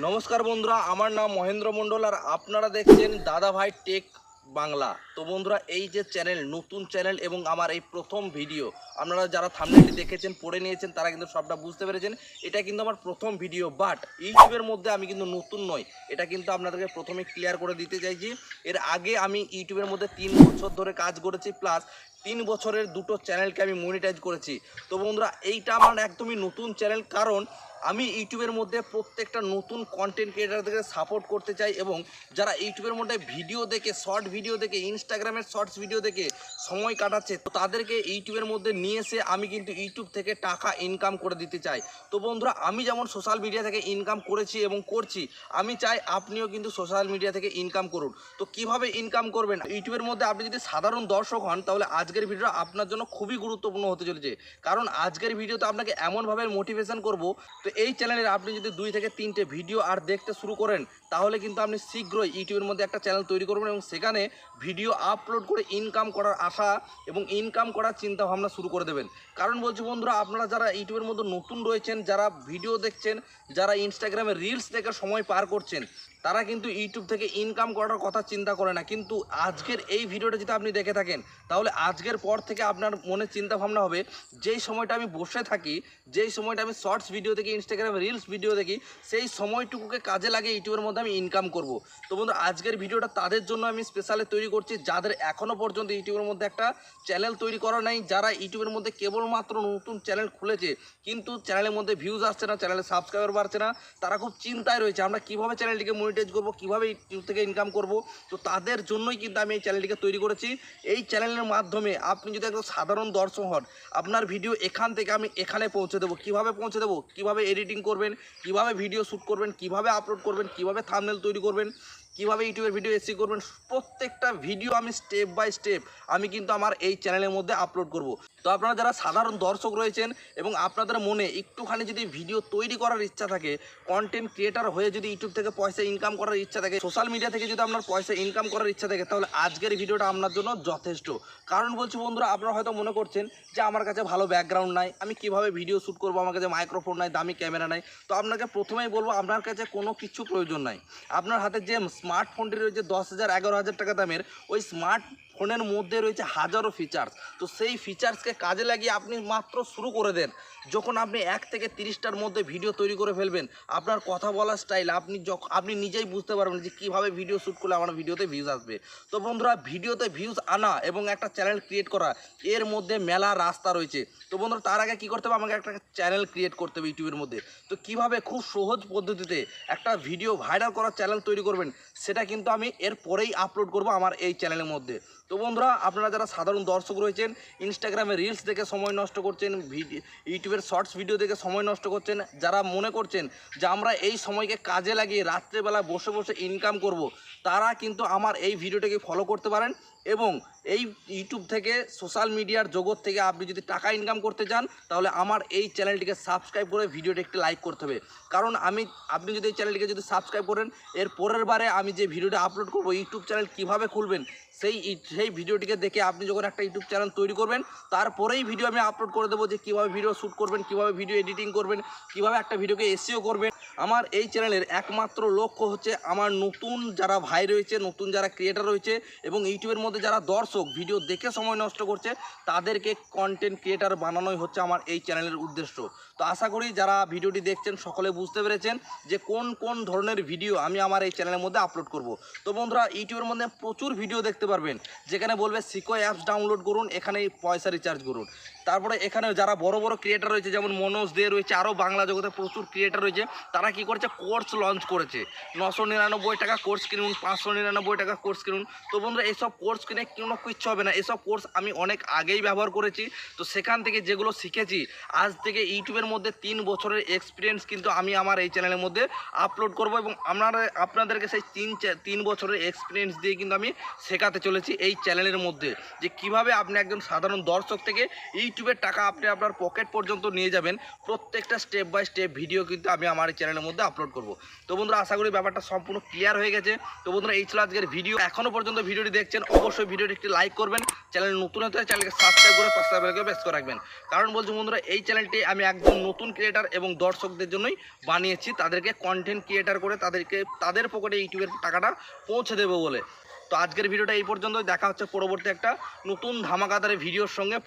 নমস্কার বন্ধুরা, আমার নাম মহেন্দ্র মণ্ডল আর আপনারা দেখছেন দাদা ভাই টেক বাংলা। তো বন্ধুরা, এই যে চ্যানেল, নতুন চ্যানেল এবং আমার এই প্রথম ভিডিও, আপনারা যারা থাম্বনেলটি দেখেছেন, পড়ে নিয়েছেন, তারা কিন্তু সবটা বুঝতে পেরেছেন। এটা কিন্তু আমার প্রথম ভিডিও, বাট ইউটিউবের মধ্যে আমি কিন্তু নতুন নই, এটা কিন্তু আপনাদেরকে প্রথমে ক্লিয়ার করে দিতে চাইছি। এর আগে আমি ইউটিউবের মধ্যে 3 বছর ধরে কাজ করেছি, প্লাস 3 বছরের দুটো চ্যানেলকে আমি মনিটাইজ করেছি। তো বন্ধুরা, এইটা আমার একদমই নতুন চ্যানেল, কারণ আমি ইউটিউবের মধ্যে প্রত্যেকটা নতুন কন্টেন্ট ক্রিয়েটারদেরকে সাপোর্ট করতে চাই, এবং যারা ইউটিউবের মধ্যে ভিডিও দেখে, শর্ট ভিডিও দেখে, ইনস্টাগ্রামের শর্টস ভিডিও দেখে সময় কাটাচ্ছে, তো তাদেরকে ইউটিউবের মধ্যে নিয়ে এসে আমি কিন্তু ইউটিউব থেকে টাকা ইনকাম করে দিতে চাই। তো বন্ধুরা, আমি যেমন সোশ্যাল মিডিয়া থেকে ইনকাম করেছি এবং করছি, আমি চাই আপনিও কিন্তু সোশ্যাল মিডিয়া থেকে ইনকাম করুন। তো কিভাবে ইনকাম করবেন? ইউটিউবের মধ্যে আপনি যদি সাধারণ দর্শক হন, তাহলে আজকের ভিডিওটা আপনার জন্য খুবই গুরুত্বপূর্ণ হতে চলেছে, কারণ আজকের ভিডিওতে আপনাকে এমনভাবে মোটিভেশন করব। তো এই চ্যানেলের আপনি যদি 2 থেকে 3টে ভিডিও আর দেখতে শুরু করেন, তাহলে কিন্তু আপনি শীঘ্রই ইউটিউবের মধ্যে একটা চ্যানেল তৈরি করবেন এবং সেখানে ভিডিও আপলোড করে ইনকাম করার আশা এবং ইনকাম করার চিন্তা ভাবনা শুরু করে দেবেন। কারণ বলছি বন্ধুরা, আপনারা যারা ইউটিউবের মধ্যে নতুন রয়েছেন, যারা ভিডিও দেখছেন, যারা ইনস্টাগ্রামে রিলস দেখে সময় পার করছেন, তারা কিন্তু ইউটিউব থেকে ইনকাম করার কথা চিন্তা করে না। কিন্তু আজকের এই ভিডিওটা যদি আপনি দেখে থাকেন, তাহলে আজকের পর থেকে আপনার মনে চিন্তা ভাবনা হবে, যেই সময়টা আমি বসে থাকি, যেই সময়টা আমি শর্টস ভিডিও দেখি, ইনস্টাগ্রামে রিলস ভিডিও দেখি, সেই সময়টুকুকে কাজে লাগে ইউটিউবের মধ্যে আমি ইনকাম করব। তো বন্ধু, আজকের ভিডিওটা তাদের জন্য আমি স্পেশালি তৈরি করছি, যাদের এখনও পর্যন্ত ইউটিউবের মধ্যে একটা চ্যানেল তৈরি করা নাই, যারা ইউটিউবের মধ্যে কেবলমাত্র নতুন চ্যানেল খুলেছে, কিন্তু চ্যানেলের মধ্যে ভিউজ আসছে না, চ্যানেলে সাবস্ক্রাইবার বাড়ছে না, তারা খুব চিন্তায় রয়েছে আমরা কীভাবে চ্যানেলটিকে মনিটাইজ করবো, কীভাবে ইউটিউব থেকে ইনকাম করব। তো তাদের জন্যই কিন্তু আমি এই চ্যানেলটিকে তৈরি করেছি। এই চ্যানেলের মাধ্যমে আপনি যদি একদম সাধারণ দর্শক হন, আপনার ভিডিও এখান থেকে আমি এখানে পৌঁছে দেবো। কীভাবে পৌঁছে দেবো? কীভাবে এডিটিং করবেন, কীভাবে ভিডিও শ্যুট করবেন, কীভাবে আপলোড করবেন, কীভাবে থাম্বনেল তৈরি করবেন, কীভাবে ইউটিউবের ভিডিও এসি করবেন, প্রত্যেকটা ভিডিও আমি স্টেপ বাই স্টেপ আমি কিন্তু আমার এই চ্যানেলের মধ্যে আপলোড করব। তো আপনারা যারা সাধারণ দর্শক রয়েছেন এবং আপনাদের মনে একটুখানি যদি ভিডিও তৈরি করার ইচ্ছা থাকে, কন্টেন্ট ক্রিয়েটার হয়ে যদি ইউটিউব থেকে পয়সা ইনকাম করার ইচ্ছা থাকে, সোশ্যাল মিডিয়া থেকে যদি আপনার পয়সা ইনকাম করার ইচ্ছা থাকে, তাহলে আজকের ভিডিওটা আপনার জন্য যথেষ্ট। কারণ বলছি বন্ধুরা, আপনারা হয়তো মনে করছেন যে আমার কাছে ভালো ব্যাকগ্রাউন্ড নাই, আমি কিভাবে ভিডিও শ্যুট করবো, আমার কাছে মাইক্রোফোন নাই, দামি ক্যামেরা নাই। তো আপনাকে প্রথমেই বলবো, আপনার কাছে কোনো কিছু প্রয়োজন নাই। আপনার হাতে যে স্মার্টফোনটি রয়েছে 10,000 11,000 টাকা দামের, ওই স্মার্ট ফোনের মধ্যে রয়েছে হাজারো ফিচার্স। তো সেই ফিচার্সকে কাজে লাগিয়ে আপনি মাত্র শুরু করে দেন। যখন আপনি 1 থেকে 30টার মধ্যে ভিডিও তৈরি করে ফেলবেন, আপনার কথা বলার স্টাইল আপনি নিজেই বুঝতে পারবেন যে কীভাবে ভিডিও শ্যুট করলে আমার ভিডিওতে ভিউজ আসবে। তো বন্ধুরা, ভিডিওতে ভিউজ আনা এবং একটা চ্যানেল ক্রিয়েট করা, এর মধ্যে মেলা রাস্তা রয়েছে। তো বন্ধুরা, তার আগে কী করতে হবে? আমাকে একটা চ্যানেল ক্রিয়েট করতে হবে ইউটিউবের মধ্যে। তো কীভাবে খুব সহজ পদ্ধতিতে একটা ভিডিও ভাইরাল করার চ্যানেল তৈরি করবেন, সেটা কিন্তু আমি এর পরেই আপলোড করব আমার এই চ্যানেলের মধ্যে। তো বন্ধুরা, আপনারা যারা সাধারণ দর্শক রয়েছেন, ইনস্টাগ্রামে রিলস দেখে সময় নষ্ট করছেন, ইউটিউবের শর্টস ভিডিও দেখে সময় নষ্ট করছেন, যারা মনে করছেন যে আমরা এই সময়কে কাজে লাগিয়ে রাত্রেবেলা বসে বসে ইনকাম করব, তারা কিন্তু আমার এই ভিডিওটাকে ফলো করতে পারেন। এবং এই ইউটিউব থেকে, সোশ্যাল মিডিয়ার জগৎ থেকে আপনি যদি টাকা ইনকাম করতে চান, তাহলে আমার এই চ্যানেলটিকে সাবস্ক্রাইব করে ভিডিওটা একটি লাইক করতে হবে। কারণ আপনি যদি এই চ্যানেলটিকে যদি সাবস্ক্রাইব করেন, এর পরের বারে আমি যে ভিডিওটা আপলোড করব, ইউটিউব চ্যানেল কীভাবে খুলবেন, সেই ভিডিওটিকে দেখে আপনি যখন একটা ইউটিউব চ্যানেল তৈরি করবেন, তারপরেই ভিডিও আমি আপলোড করে দেবো যে কীভাবে ভিডিও শ্যুট করবেন, কীভাবে ভিডিও এডিটিং করবেন, কীভাবে একটা ভিডিওকে এসইও করবেন। আমার এই চ্যানেলের একমাত্র লক্ষ্য হচ্ছে আমার নতুন যারা ভাই রয়েছে, নতুন যারা ক্রিয়েটার রয়েছে এবং ইউটিউবের মধ্যে যারা দর্শক ভিডিও দেখে সময় নষ্ট করছে, তাদেরকে কন্টেন্ট ক্রিয়েটার বানানোই হচ্ছে আমার এই চ্যানেলের উদ্দেশ্য। তো আশা করি যারা ভিডিওটি দেখছেন সকলে বুঝতে পেরেছেন যে কোন কোন ধরনের ভিডিও আমি আমার এই চ্যানেলের মধ্যে আপলোড করব। তো বন্ধুরা, ইউটিউবের মধ্যে প্রচুর ভিডিও দেখতে পারবেন, যেখানে বলবে সিকো অ্যাপস ডাউনলোড করুন, এখানে পয়সা রিচার্জ করুন। তারপরে এখানে যারা বড় বড় ক্রিয়েটার রয়েছে, যেমন মনোজ দে রয়েছে, আরও বাংলা জগতে প্রচুর ক্রিয়েটার রয়েছে, তারা কি করেছে? কোর্স লঞ্চ করেছে। 999 টাকা কোর্স কিনুন, 599 টাকা কোর্স কিনুন। তো বন্ধুরা, এসব কোর্স কিনে কোনো কিচ্ছু হবে না। এসব কোর্স আমি অনেক আগেই ব্যবহার করেছি। তো সেখান থেকে যেগুলো শিখেছি, আজ থেকে ইউটিউবের মধ্যে 3 বছরের এক্সপিরিয়েন্স কিন্তু আমি আমার এই চ্যানেলের মধ্যে আপলোড করব, এবং আপনাদেরকে সেই 3 বছরের এক্সপিরিয়েন্স দিয়ে কিন্তু আমি শেখাতে চলেছি এই চ্যানেলের মধ্যে, যে কিভাবে আপনি একজন সাধারণ দর্শক থেকে ইউটিউবের টাকা আপনি আপনার পকেট পর্যন্ত নিয়ে যাবেন। প্রত্যেকটা স্টেপ বাই স্টেপ ভিডিও কিন্তু আমি আমার এই চ্যানেলের মধ্যে আপলোড করব। তো বন্ধুরা, আশা করি ব্যাপারটা সম্পূর্ণ ক্লিয়ার হয়ে গেছে। তো বন্ধুরা, এই ছিল আজকের ভিডিও। এখনও পর্যন্ত ভিডিওটি দেখছেন, অবশ্যই ভিডিওটি একটি লাইক করবেন। চ্যানেল নতুন হতে চ্যানেলকে সাবস্ক্রাইব করে পাশে বেল আইকনটি প্রেস করে রাখবেন। কারণ বলছি বন্ধুরা, এই চ্যানেলটি আমি একদম নতুন ক্রিয়েটার এবং দর্শকদের জন্যই বানিয়েছি, তাদেরকে কন্টেন্ট ক্রিয়েটার করে তাদের পকেটে ইউটিউবের টাকাটা পৌঁছে দেবো বলে। তো আজকের ভিডিওটা এই পর্যন্ত, দেখা হচ্ছে পরবর্তী একটা নতুন ধামাকাদার ভিডিওর সঙ্গে।